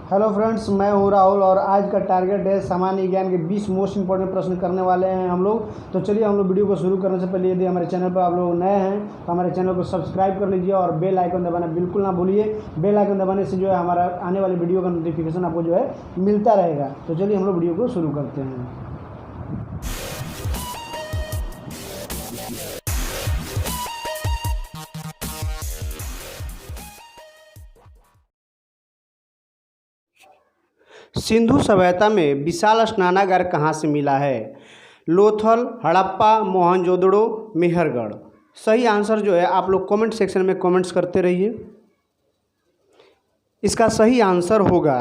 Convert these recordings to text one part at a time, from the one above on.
Hello friends, मैं हूँ राहुल और आज का टारगेट है सामान्य ज्ञान के 20 मोस्ट इंपॉर्टेंट प्रश्न करने वाले हैं हम लोग। तो चलिए हम लोग वीडियो को शुरू करने से पहले यदि हमारे चैनल पर आप लोग नए हैं तो हमारे चैनल को सब्सक्राइब कर लीजिए और बेल आइकन दबाना बिल्कुल ना भूलिए। बेल आइकन दबाने से जो है हमारा आने वाली वीडियो का नोटिफिकेशन आपको जो है मिलता रहेगा। तो चलिए हम लोग वीडियो को शुरू करते हैं। सिंधु सभ्यता में विशाल स्नानागार कहाँ से मिला है? लोथल, हड़प्पा, मोहनजोदड़ो, मेहरगढ़। सही आंसर जो है आप लोग कमेंट सेक्शन में कमेंट्स करते रहिए। इसका सही आंसर होगा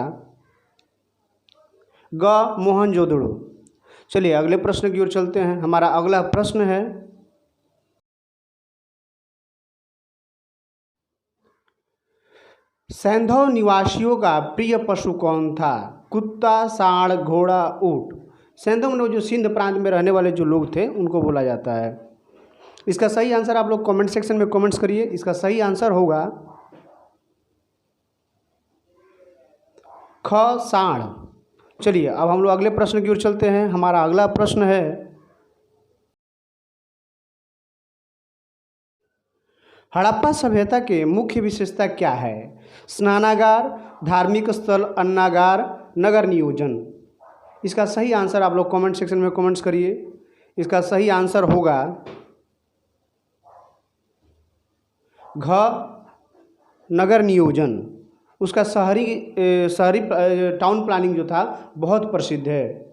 ग, मोहनजोदड़ो। चलिए अगले प्रश्न की ओर चलते हैं। हमारा अगला प्रश्न है, सैंधव निवासियों का प्रिय पशु कौन था? कुत्ता, सांड, घोड़ा, ऊंट। सैंधव में जो सिंध प्रांत में रहने वाले जो लोग थे उनको बोला जाता है। इसका सही आंसर आप लोग कमेंट सेक्शन में कमेंट्स करिए। इसका सही आंसर होगा ख, सांड। चलिए अब हम लोग अगले प्रश्न की ओर चलते हैं। हमारा अगला प्रश्न है, हड़प्पा सभ्यता के मुख्य विशेषता क्या है? स्नानागार, धार्मिक स्थल, अन्नागार, नगर नियोजन। इसका सही आंसर आप लोग कमेंट सेक्शन में कमेंट्स करिए। इसका सही आंसर होगा घ, नगर नियोजन। उसका शहरी टाउन प्लानिंग जो था बहुत प्रसिद्ध है।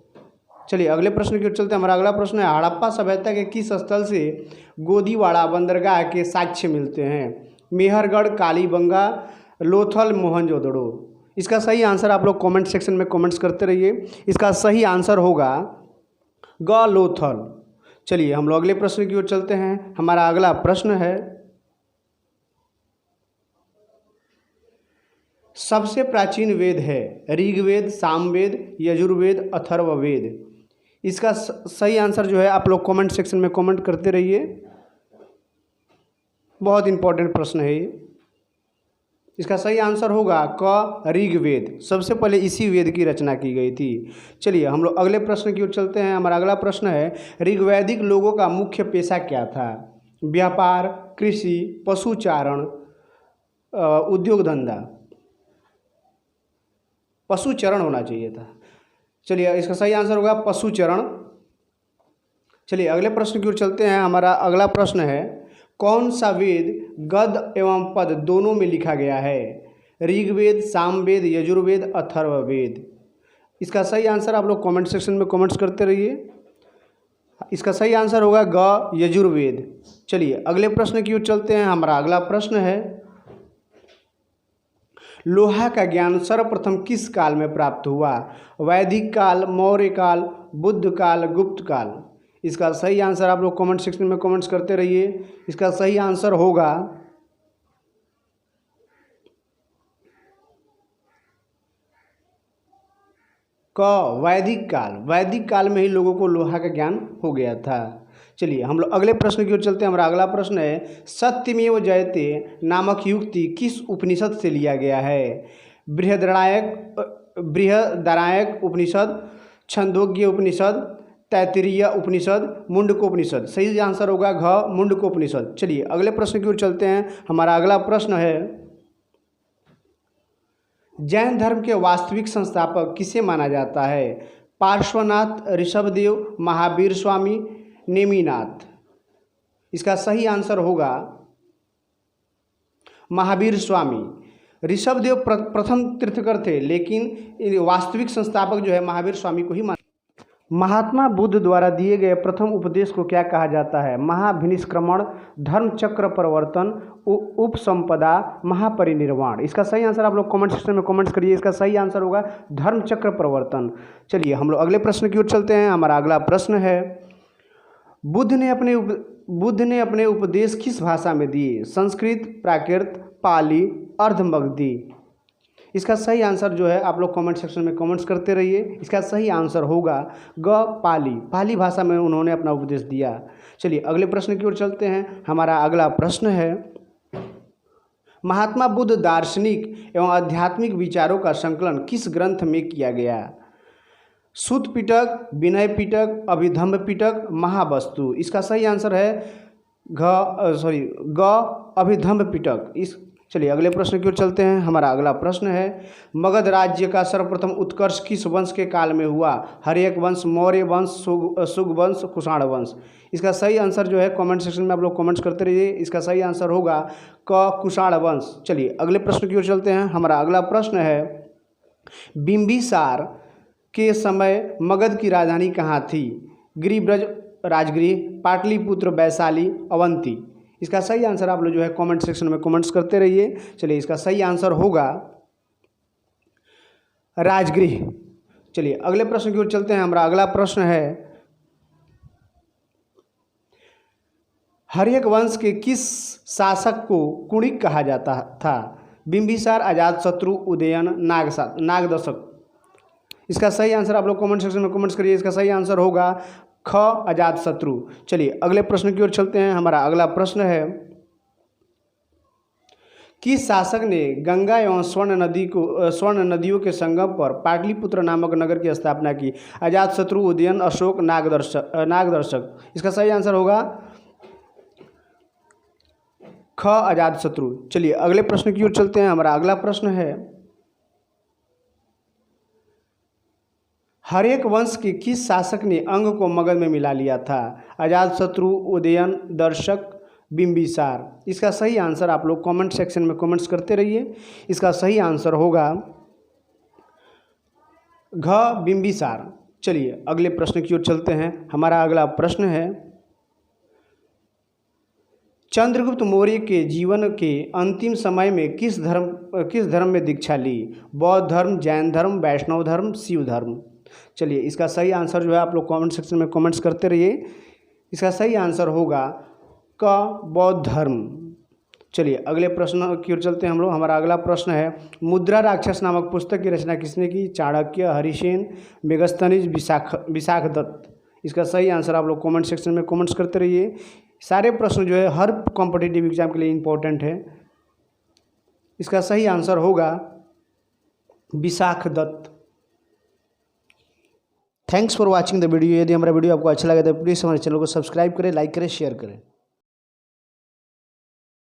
चलिए अगले प्रश्न की ओर चलते हैं। हमारा अगला प्रश्न है, हड़प्पा सभ्यता के किस स्थल से गोदीवाड़ा बंदरगाह के साक्ष्य मिलते हैं? मेहरगढ़, कालीबंगा, लोथल, मोहनजोदड़ो। इसका सही आंसर आप लोग कमेंट सेक्शन में कमेंट्स करते रहिए। इसका सही आंसर होगा ग, लोथल। चलिए हम लोग अगले प्रश्न की ओर चलते हैं। हमारा अगला प्रश्न है, सबसे प्राचीन वेद है ऋग्वेद, सामवेद, यजुर्वेद, अथर्ववेद। इसका सही आंसर जो है आप लोग कमेंट सेक्शन में कमेंट करते रहिए। बहुत इंपॉर्टेंट प्रश्न है ये। इसका सही आंसर होगा क, ऋग्वेद। सबसे पहले इसी वेद की रचना की गई थी। चलिए हम लोग अगले प्रश्न की ओर चलते हैं। हमारा अगला प्रश्न है, ऋग्वैदिक लोगों का मुख्य पेशा क्या था? व्यापार, कृषि, पशुचारण, उद्योग धंधा। पशुचरण होना चाहिए था। चलिए इसका सही आंसर होगा पशुचरण। चलिए अगले प्रश्न की ओर चलते हैं। हमारा अगला प्रश्न है, कौन सा वेद गद्य एवं पद दोनों में लिखा गया है? ऋग्वेद, सामवेद, यजुर्वेद, अथर्ववेद। इसका सही आंसर आप लोग कमेंट सेक्शन में कमेंट्स करते रहिए। इसका सही आंसर होगा ग, यजुर्वेद। चलिए अगले प्रश्न की ओर चलते हैं। हमारा अगला प्रश्न है, लोहा का ज्ञान सर्वप्रथम किस काल में प्राप्त हुआ? वैदिक काल, मौर्य काल, बुद्ध काल, गुप्त काल। इसका सही आंसर आप लोग कमेंट सेक्शन में कमेंट्स करते रहिए। इसका सही आंसर होगा क, वैदिक काल। वैदिक काल में ही लोगों को लोहा का ज्ञान हो गया था। चलिए हम लोग अगले प्रश्न की ओर चलते हैं। हमारा अगला प्रश्न है, सत्यमेव जयते नामक युक्ति किस उपनिषद से लिया गया है? बृहदारण्यक उपनिषद, छंदोग्य उपनिषद, तैत्तिरीय उपनिषद, मुंडकोपनिषद। सही आंसर होगा घ, मुंडकोपनिषद। चलिए अगले प्रश्न की ओर चलते हैं। हमारा अगला प्रश्न है, जैन धर्म के वास्तविक संस्थापक किसे माना जाता है? पार्श्वनाथ, ऋषभदेव, महावीर स्वामी, नेमिनाथ। इसका सही आंसर होगा महावीर स्वामी। ऋषभदेव प्रथम तीर्थकर थे, लेकिन वास्तविक संस्थापक जो है महावीर स्वामी को ही माना। महात्मा बुद्ध द्वारा दिए गए प्रथम उपदेश को क्या कहा जाता है? महाभिनिष्क्रमण, धर्म चक्र परिवर्तन, उपसंपदा, महापरिनिर्वाण। इसका सही आंसर आप लोग कमेंट सेक्शन में कमेंट्स करिए। इसका सही आंसर होगा धर्म चक्र परिवर्तन। चलिए हम लोग अगले प्रश्न की ओर चलते हैं। हमारा अगला प्रश्न है, बुद्ध ने अपने उपदेश किस भाषा में दिए? संस्कृत, प्राकृत, पाली, अर्धमगधी। इसका सही आंसर जो है आप लोग कमेंट सेक्शन में कमेंट्स करते रहिए। इसका सही आंसर होगा ग, पाली। पाली भाषा में उन्होंने अपना उपदेश दिया। चलिए अगले प्रश्न की ओर चलते हैं। हमारा अगला प्रश्न है, महात्मा बुद्ध दार्शनिक एवं आध्यात्मिक विचारों का संकलन किस ग्रंथ में किया गया? सूत पिटक, विनय पिटक, अभिधम्म पिटक, महावस्तु। इसका सही आंसर है ग अभिधम्म पिटक। चलिए अगले प्रश्न की ओर चलते हैं। हमारा अगला प्रश्न है, मगध राज्य का सर्वप्रथम उत्कर्ष किस वंश के काल में हुआ? हर्यक वंश, मौर्य वंश, शुग वंश, कुषाण वंश। इसका सही आंसर जो है कमेंट सेक्शन में आप लोग कमेंट्स करते रहिए। इसका सही आंसर होगा क कुषाण वंश। चलिए अगले प्रश्न की ओर चलते हैं। हमारा अगला प्रश्न है, बिंबिसार के समय मगध की राजधानी कहाँ थी? गिरिब्रज राजगृह, पाटलिपुत्र, वैशाली, अवंती। इसका सही आंसर आप लोग जो है कमेंट सेक्शन में कमेंट्स करते रहिए। चलिए इसका सही आंसर होगा राजगृह। चलिए अगले प्रश्न की ओर चलते हैं। हमारा अगला प्रश्न है, हर्यक वंश के किस शासक को कुणिक कहा जाता था? बिंबिसार, अजातशत्रु, उदयन, नागदशक। इसका सही आंसर आप लोग कमेंट सेक्शन में कमेंट्स करिए। इसका सही आंसर होगा ख अजातशत्रु। चलिए अगले प्रश्न की ओर चलते हैं। हमारा अगला प्रश्न है, किस शासक ने गंगा एवं स्वर्ण नदियों के संगम पर पाटलिपुत्र नामक नगर की स्थापना की? अजातशत्रु, उदयन, अशोक, नागदर्शक। इसका सही आंसर होगा ख अजातशत्रु। चलिए अगले प्रश्न की ओर चलते हैं। हमारा अगला प्रश्न है, हर्यक वंश के किस शासक ने अंग को मगध में मिला लिया था? अजातशत्रु, उदयन, दर्शक, बिंबिसार। इसका सही आंसर आप लोग कमेंट सेक्शन में कमेंट्स करते रहिए। इसका सही आंसर होगा घ बिंबिसार। चलिए अगले प्रश्न की ओर चलते हैं। हमारा अगला प्रश्न है, चंद्रगुप्त मौर्य के जीवन के अंतिम समय में किस धर्म में दीक्षा ली? बौद्ध धर्म, जैन धर्म, वैष्णव धर्म, शिव धर्म। चलिए इसका सही आंसर जो है आप लोग कमेंट सेक्शन में कमेंट्स करते रहिए। इसका सही आंसर होगा क बौद्ध धर्म। चलिए अगले प्रश्न की ओर चलते हैं हम लोग। हमारा अगला प्रश्न है, मुद्रा राक्षस नामक पुस्तक की रचना किसने की? चाणक्य, हरिसेन, मेगस्थनीज, विशाखदत्त। इसका सही आंसर आप लोग कमेंट सेक्शन में कमेंट्स करते रहिए। सारे प्रश्न जो है हर कॉम्पिटिटिव एग्जाम के लिए इम्पोर्टेंट है। इसका सही आंसर होगा Vishakhadatta. Thanks for watching the video. यदि हमारा वीडियो आपको अच्छा लगे तो प्लीज़ हमारे चैनल को सब्सक्राइब करें, लाइक करें, शेयर करें।